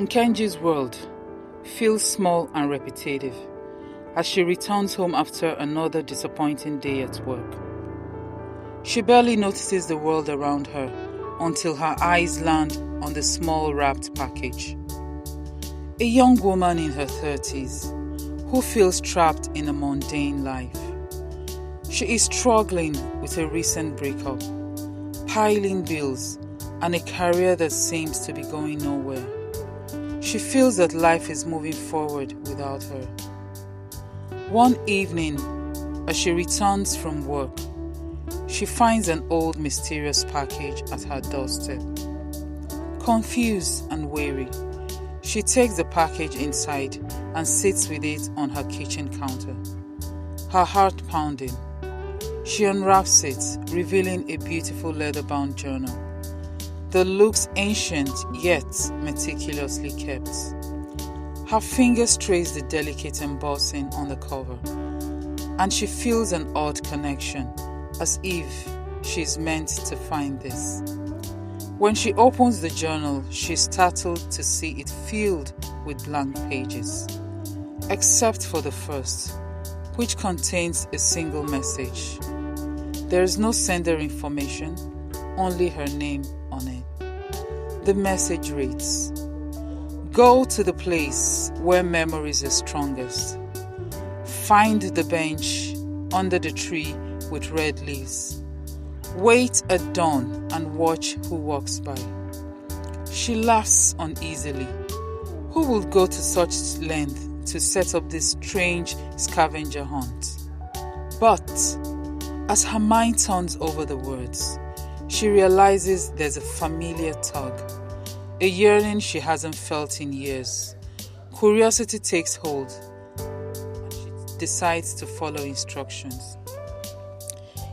Nkenji's world feels small and repetitive as she returns home after another disappointing day at work. She barely notices the world around her until her eyes land on the small wrapped package. A young woman in her 30s who feels trapped in a mundane life. She is struggling with a recent breakup, piling bills, and a career that seems to be going nowhere. She feels that life is moving forward without her. One evening, as she returns from work, she finds an old mysterious package at her doorstep. Confused and weary, she takes the package inside and sits with it on her kitchen counter. Her heart pounding, she unwraps it, revealing a beautiful leather-bound journal that looks ancient yet meticulously kept. Her fingers trace the delicate embossing on the cover, and she feels an odd connection, as if she's meant to find this. When she opens the journal, she's startled to see it filled with blank pages, except for the first, which contains a single message. There is no sender information, only her name on it. The message reads, "Go to the place where memories are strongest. Find the bench under the tree with red leaves. Wait at dawn and watch who walks by." She laughs uneasily. Who would go to such length to set up this strange scavenger hunt? But as her mind turns over the words, she realizes there's a familiar tug, a yearning she hasn't felt in years. Curiosity takes hold, and she decides to follow instructions.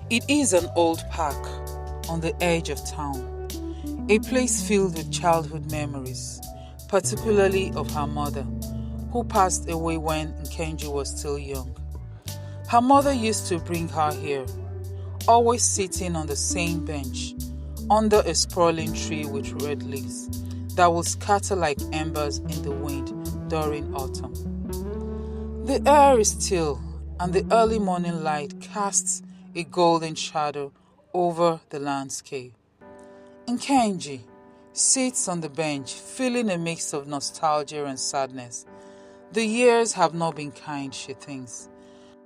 It is an old park on the edge of town, a place filled with childhood memories, particularly of her mother, who passed away when Nkenji was still young. Her mother used to bring her here, always sitting on the same bench, under a sprawling tree with red leaves that will scatter like embers in the wind during autumn. The air is still, and the early morning light casts a golden shadow over the landscape. Nkenji sits on the bench, feeling a mix of nostalgia and sadness. The years have not been kind, she thinks.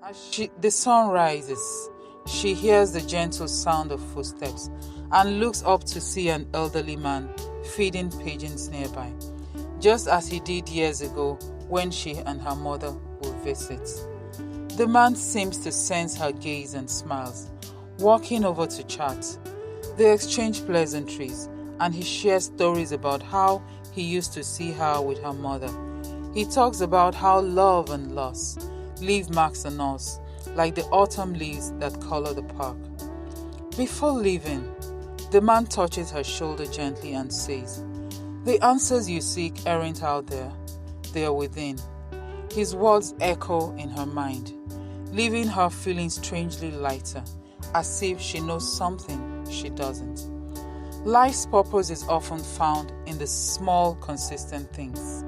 As the sun rises, she hears the gentle sound of footsteps and looks up to see an elderly man feeding pigeons nearby, just as he did years ago when she and her mother would visit. The man seems to sense her gaze and smiles, walking over to chat. They exchange pleasantries, and he shares stories about how he used to see her with her mother. He talks about how love and loss leave marks on us, like the autumn leaves that color the park. Before leaving, the man touches her shoulder gently and says, "The answers you seek aren't out there, they are within." His words echo in her mind, leaving her feeling strangely lighter, as if she knows something she doesn't. Life's purpose is often found in the small, consistent things.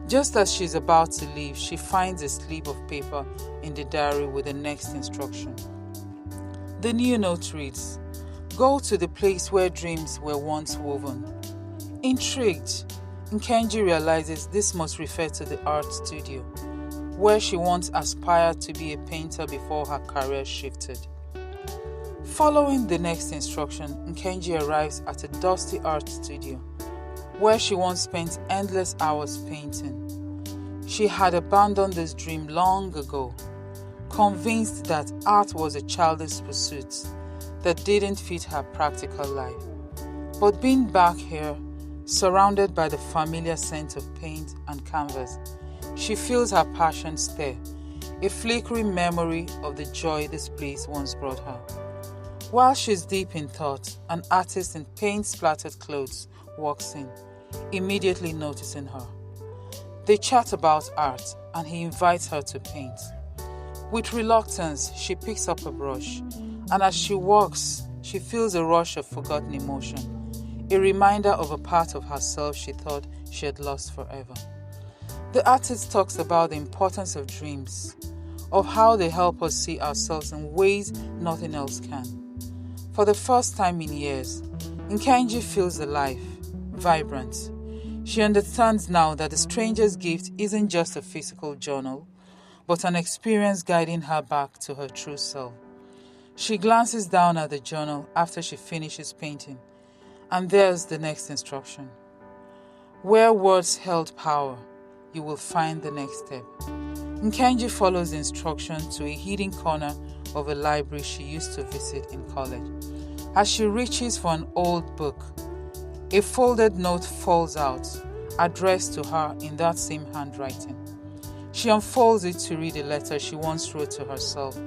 Just as she's about to leave, she finds a slip of paper in the diary with the next instruction. The new note reads, "Go to the place where dreams were once woven." Intrigued, Nkenji realizes this must refer to the art studio, where she once aspired to be a painter before her career shifted. Following the next instruction, Nkenji arrives at a dusty art studio, where she once spent endless hours painting. She had abandoned this dream long ago, convinced that art was a childish pursuit that didn't fit her practical life. But being back here, surrounded by the familiar scent of paint and canvas, she feels her passion stir, a flickering memory of the joy this place once brought her. While she's deep in thought, an artist in paint-splattered clothes walks in, immediately noticing her. They chat about art, and he invites her to paint. With reluctance, she picks up a brush, and as she walks, she feels a rush of forgotten emotion, a reminder of a part of herself she thought she had lost forever. The artist talks about the importance of dreams, of how they help us see ourselves in ways nothing else can. For the first time in years, Nkenji feels alive, vibrant. She understands now that the stranger's gift isn't just a physical journal, but an experience guiding her back to her true self. She glances down at the journal after she finishes painting, and there's the next instruction. Where words held power, you will find the next step. Nkenji follows the instruction to a hidden corner of a library she used to visit in college. As she reaches for an old book, a folded note falls out, addressed to her in that same handwriting. She unfolds it to read a letter she once wrote to herself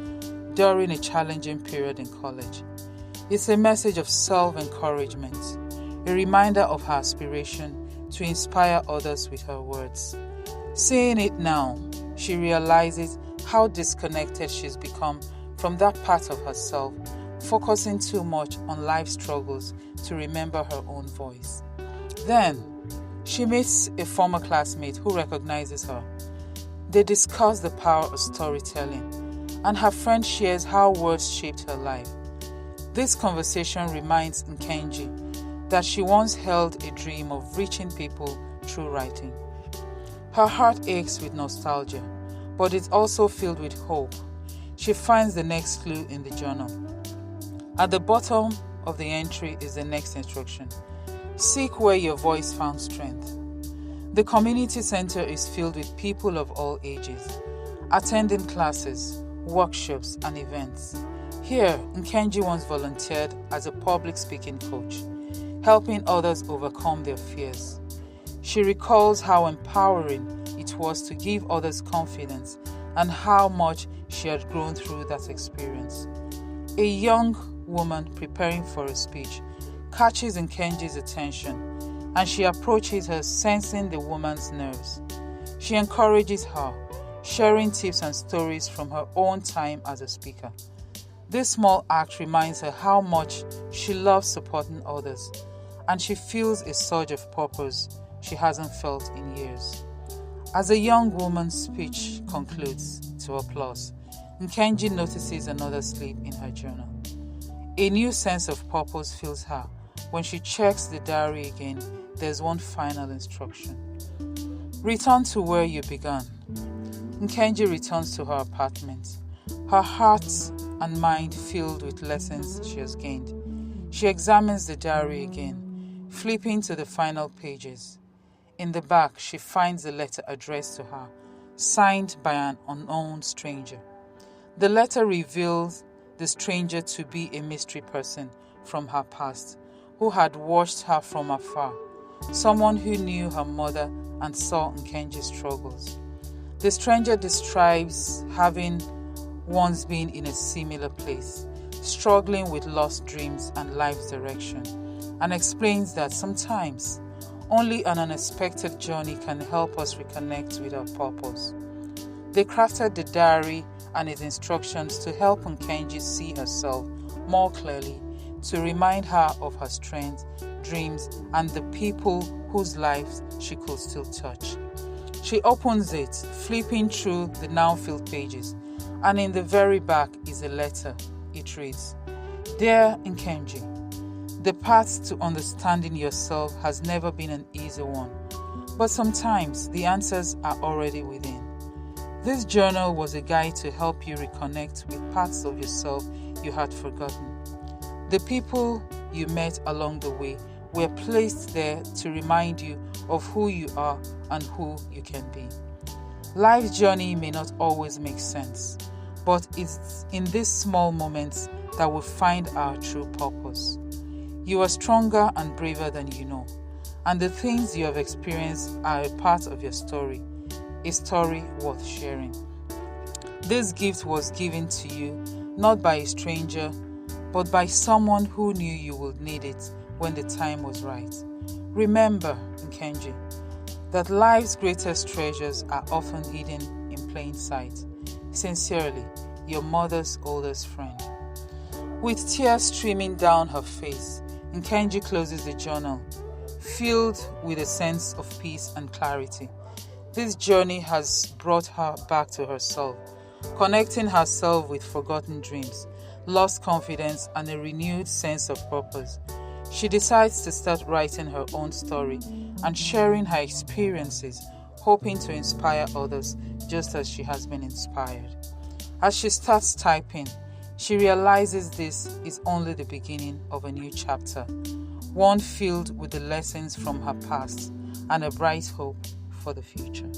during a challenging period in college. It's a message of self-encouragement, a reminder of her aspiration to inspire others with her words. Seeing it now, she realizes how disconnected she's become from that part of herself, focusing too much on life struggles to remember her own voice. Then, she meets a former classmate who recognizes her. They discuss the power of storytelling, and her friend shares how words shaped her life. This conversation reminds Nkenji that she once held a dream of reaching people through writing. Her heart aches with nostalgia, but it's also filled with hope. She finds the next clue in the journal. At the bottom of the entry is the next instruction. Seek where your voice found strength. The community center is filled with people of all ages, attending classes, workshops, and events. Here, Nkenji once volunteered as a public speaking coach, helping others overcome their fears. She recalls how empowering it was to give others confidence and how much she had grown through that experience. A young woman preparing for a speech catches Nkenji's attention, and she approaches her, sensing the woman's nerves. She encourages her, sharing tips and stories from her own time as a speaker. This small act reminds her how much she loves supporting others, and she feels a surge of purpose she hasn't felt in years. As a young woman's speech concludes to applause, Nkenji notices another slip in her journal. A new sense of purpose fills her. When she checks the diary again, there's one final instruction. Return to where you began. Nkenji returns to her apartment, her heart and mind filled with lessons she has gained. She examines the diary again, flipping to the final pages. In the back, she finds a letter addressed to her, signed by an unknown stranger. The letter reveals the stranger to be a mystery person from her past, who had watched her from afar, someone who knew her mother and saw Nkenji's struggles. The stranger describes having once been in a similar place, struggling with lost dreams and life's direction, and explains that sometimes only an unexpected journey can help us reconnect with our purpose. They crafted the diary and its instructions to help Nkenji see herself more clearly, to remind her of her strengths, dreams, and the people whose lives she could still touch. She opens it, flipping through the now-filled pages, and in the very back is a letter. It reads, Dear Nkenji, the path to understanding yourself has never been an easy one, but sometimes the answers are already within. This journal was a guide to help you reconnect with parts of yourself you had forgotten. The people you met along the way were placed there to remind you of who you are and who you can be. Life's journey may not always make sense, but it's in these small moments that we find our true purpose. You are stronger and braver than you know, and the things you have experienced are a part of your story, a story worth sharing. This gift was given to you not by a stranger, but by someone who knew you would need it when the time was right. Remember, Nkenji, that life's greatest treasures are often hidden in plain sight. Sincerely, your mother's oldest friend. With tears streaming down her face, Nkenji closes the journal, filled with a sense of peace and clarity. This journey has brought her back to herself, connecting herself with forgotten dreams, lost confidence, and a renewed sense of purpose. She decides to start writing her own story and sharing her experiences, hoping to inspire others just as she has been inspired. As she starts typing, she realizes this is only the beginning of a new chapter, one filled with the lessons from her past and a bright hope for the future.